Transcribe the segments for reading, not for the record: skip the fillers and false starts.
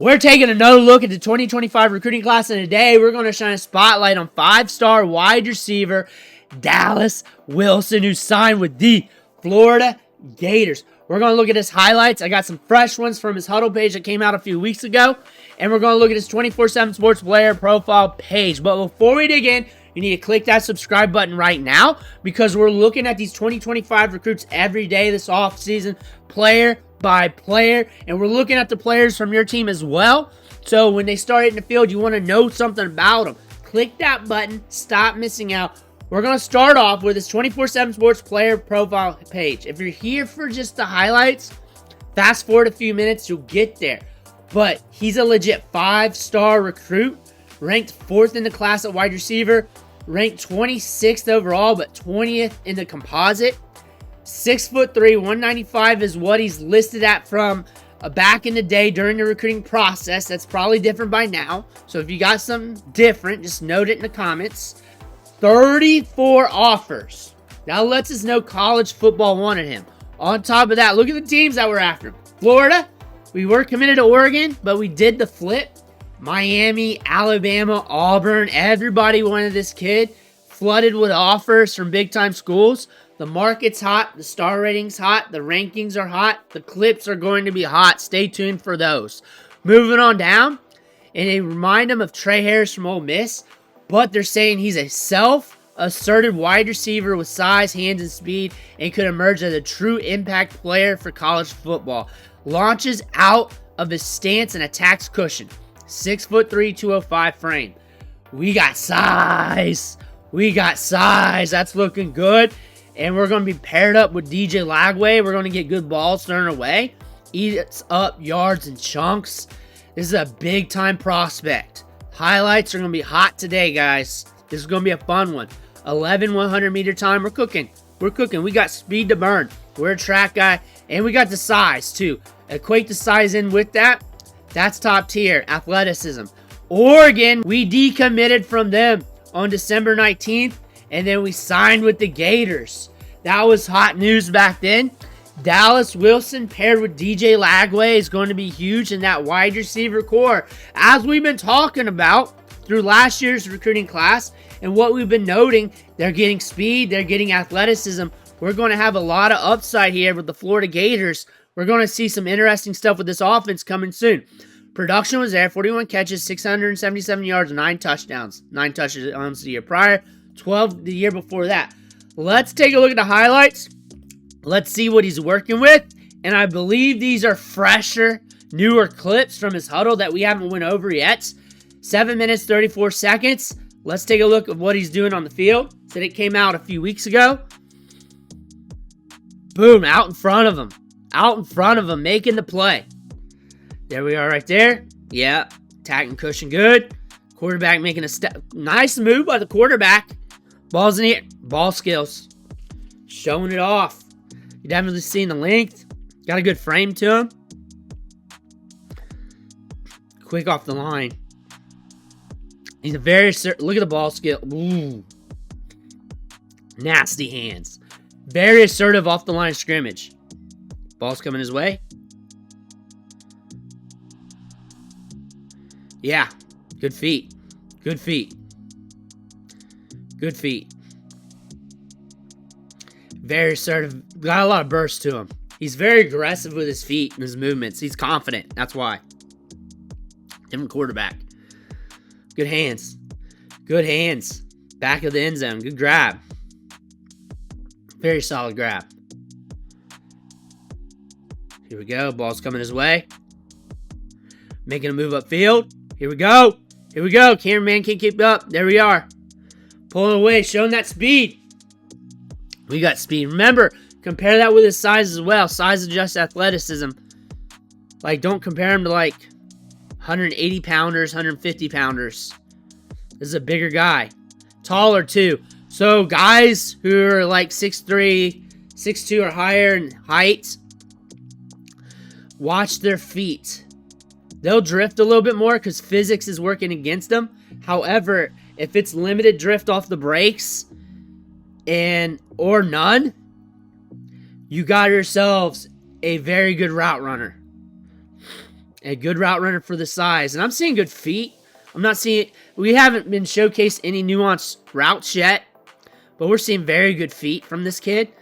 We're taking another look at the 2025 recruiting class, and today we're going to shine a spotlight on 5-star wide receiver Dallas Wilson, who signed with the Florida Gators. We're going to look at his highlights. I got some fresh ones from his huddle page that came out a few weeks ago, and we're going to look at his 24/7 Sports player profile page. But before we dig in, you need to click that subscribe button right now, because we're looking at these 2025 recruits every day this offseason, player by player, and we're looking at the players from your team as well. So when they start hitting the field, you want to know something about them. Click that button. Stop missing out. We're going to start off with this 24/7 Sports player profile page. If you're here for just the highlights, fast forward a few minutes, you'll get there. But he's a legit 5-star recruit, ranked 4th in the class at wide receiver, ranked 26th overall, but 20th in the composite. 6'3", 195 is what he's listed at from back in the day during the recruiting process. That's probably different by now. So if you got something different, just note it in the comments. 34 offers. That lets us know college football wanted him. On top of that, look at the teams that were after him. Florida, we were committed to Oregon, but we did the flip. Miami, Alabama, Auburn, everybody wanted this kid. Flooded with offers from big-time schools. The market's hot, the star rating's hot, the rankings are hot, the clips are going to be hot. Stay tuned for those. Moving on down, and they remind him of Trey Harris from Ole Miss, but they're saying he's a self-asserted wide receiver with size, hands, and speed, and could emerge as a true impact player for college football. Launches out of his stance and attacks cushion. 6'3", 205 frame. We got size. We got size. That's looking good. And we're going to be paired up with DJ Lagway. We're going to get good balls thrown away. Eats up yards and chunks. This is a big-time prospect. Highlights are going to be hot today, guys. This is going to be a fun one. 11 100-meter time. We're cooking. We're cooking. We got speed to burn. We're a track guy. And we got the size, too. Equate the size in with that. That's top tier. Athleticism. Oregon, we decommitted from them on December 19th. And then we signed with the Gators. That was hot news back then. Dallas Wilson paired with DJ Lagway is going to be huge in that wide receiver core. As we've been talking about through last year's recruiting class and what we've been noting, they're getting speed, they're getting athleticism. We're going to have a lot of upside here with the Florida Gators. We're going to see some interesting stuff with this offense coming soon. Production was there, 41 catches, 677 yards, 9 touchdowns. 9 touchdowns the year prior. 12 the year before that. Let's take a look at the highlights. Let's see what he's working with. And I believe these are fresher, newer clips from his huddle that we haven't went over yet. 7 minutes, 34 seconds. Let's take a look at what he's doing on the field. Said it came out a few weeks ago. Boom, out in front of him. Out in front of him, making the play. There we are right there. Yeah, attacking cushion good. Quarterback making a step. Nice move by the quarterback. Ball's in the air. Ball skills. Showing it off. You definitely seen the length. Got a good frame to him. Quick off the line. He's a very... Look at the ball skill. Ooh. Nasty hands. Very assertive off the line of scrimmage. Ball's coming his way. Yeah. Good feet. Good feet. Good feet. Very assertive. Got a lot of burst to him. He's very aggressive with his feet and his movements. He's confident. That's why. Different quarterback. Good hands. Good hands. Back of the end zone. Good grab. Very solid grab. Here we go. Ball's coming his way. Making a move upfield. Here we go. Here we go. Cameraman can't keep up. There we are. Pulling away, showing that speed. We got speed. Remember, compare that with his size as well. Size is just athleticism. Like, don't compare him to, like, 180-pounders, 150-pounders. This is a bigger guy. Taller, too. So, guys who are, like, 6'3", 6'2", or higher in height, watch their feet. They'll drift a little bit more because physics is working against them. However, if it's limited drift off the brakes or none, you got yourselves a very good route runner. A good route runner for the size. And I'm seeing good feet. We haven't been showcased any nuanced routes yet, but we're seeing very good feet from this kid.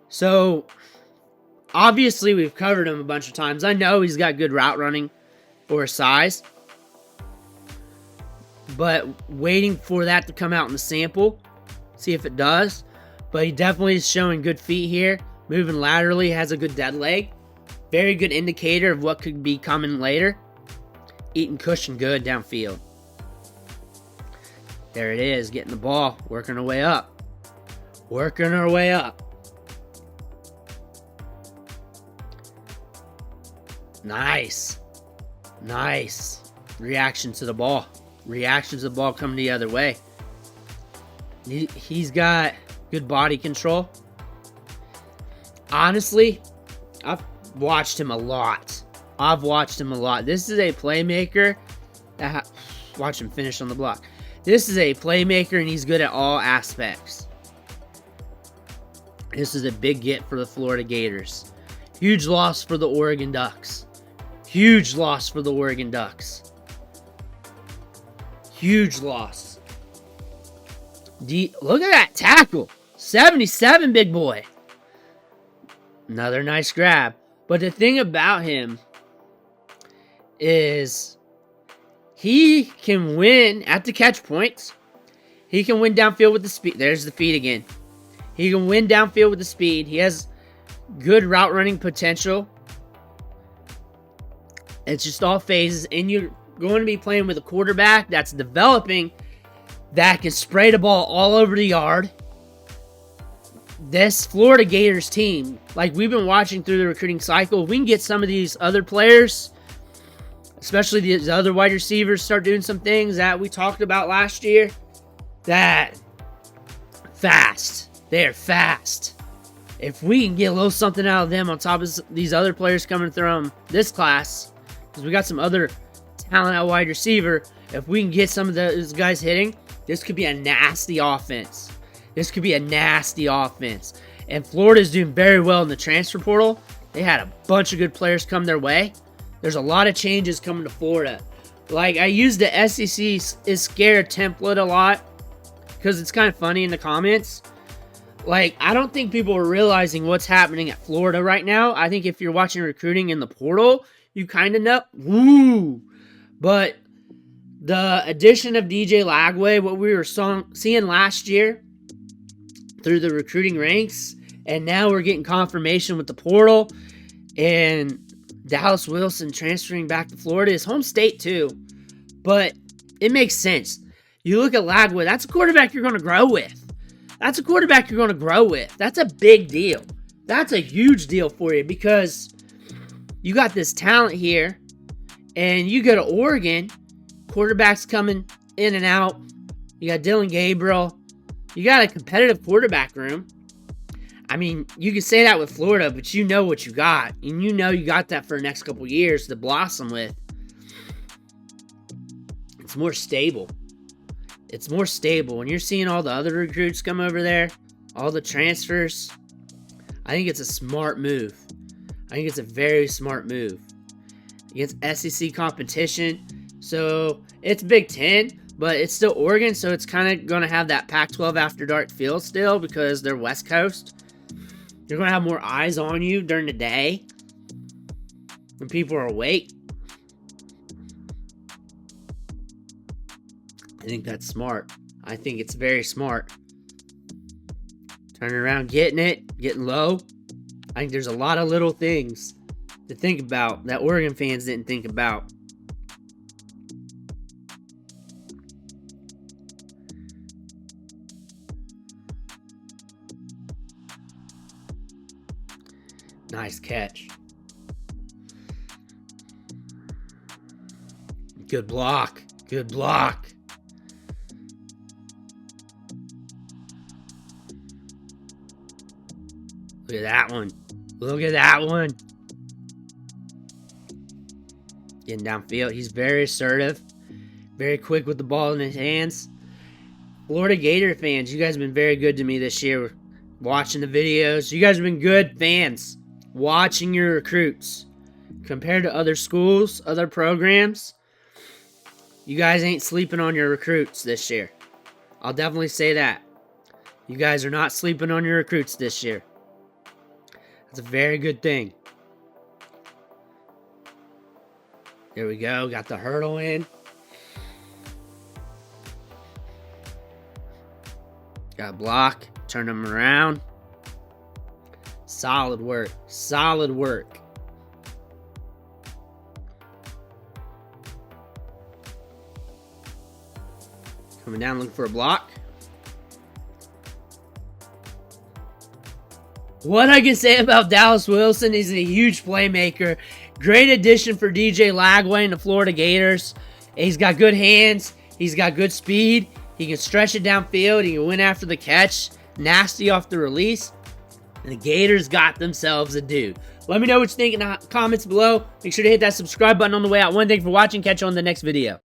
So, obviously, we've covered him a bunch of times. I know he's got good route running for his size, but waiting for that to come out in the sample, see if it does. But he definitely is showing good feet here. Moving laterally, has a good dead leg. Very good indicator of what could be coming later. Eating cushion good downfield. There it is, getting the ball, working her way up. Working her way up. Nice. Nice. Reaction to the ball. Reaction to the ball coming the other way. He's got good body control. Honestly, I've watched him a lot. This is a playmaker. Watch him finish on the block. This is a playmaker, and he's good at all aspects. This is a big get for the Florida Gators. Huge loss for the Oregon Ducks. Huge loss for the Oregon Ducks. Huge loss. Look at that tackle. 77, big boy. Another nice grab. But the thing about him is he can win at the catch points. He can win downfield with the speed. There's the feet again. He can win downfield with the speed. He has good route running potential. It's just all phases. And you're going to be playing with a quarterback that's developing, that can spray the ball all over the yard. This Florida Gators team, like we've been watching through the recruiting cycle, if we can get some of these other players, especially these other wide receivers, start doing some things that we talked about last year, that fast. They're fast. If we can get a little something out of them on top of these other players coming through this class, because we got some other talent at wide receiver, if we can get some of those guys hitting, this could be a nasty offense. This could be a nasty offense. And Florida's doing very well in the transfer portal. They had a bunch of good players come their way. There's a lot of changes coming to Florida. Like, I use the SEC is scared template a lot because it's kind of funny in the comments. Like, I don't think people are realizing what's happening at Florida right now. I think if you're watching recruiting in the portal, you kind of know. Woo! But the addition of DJ Lagway, what we were seeing last year through the recruiting ranks, and now we're getting confirmation with the portal, and Dallas Wilson transferring back to Florida, his home state too. But it makes sense. You look at Lagway, that's a quarterback you're going to grow with. That's a quarterback you're going to grow with. That's a big deal. That's a huge deal for you because you got this talent here, and you go to Oregon, quarterbacks coming in and out. You got Dylan Gabriel. You got a competitive quarterback room. I mean, you can say that with Florida, but you know what you got. And you know you got that for the next couple years to blossom with. It's more stable. It's more stable. When you're seeing all the other recruits come over there, all the transfers, I think it's a smart move. I think it's a very smart move. Against SEC competition. So, it's Big Ten. But it's still Oregon, so it's kind of going to have that Pac-12 after dark feel still because they're West Coast. You're going to have more eyes on you during the day when people are awake. I think that's smart. I think it's very smart. Turning around, getting it, getting low. I think there's a lot of little things to think about that Oregon fans didn't think about. Nice catch. Good block. Good block. Look at that one. Look at that one. Getting downfield. He's very assertive. Very quick with the ball in his hands. Florida Gator fans, you guys have been very good to me this year. Watching the videos. You guys have been good fans. Watching your recruits. compared to other schools, other programs, you guys ain't sleeping on your recruits this year. I'll definitely say that. You guys are not sleeping on your recruits this year. That's a very good thing. There we go. Got the hurdle in. Got a block. Turn them around. Solid work. Solid work. Coming down looking for a block. What I can say about Dallas Wilson, he's a huge playmaker. Great addition for DJ Lagway and the Florida Gators. He's got good hands. He's got good speed. He can stretch it downfield. He can win after the catch. Nasty off the release. And the Gators got themselves a dude. Let me know what you think in the comments below. Make sure to hit that subscribe button on the way out. One, thank you for watching. Catch you on the next video.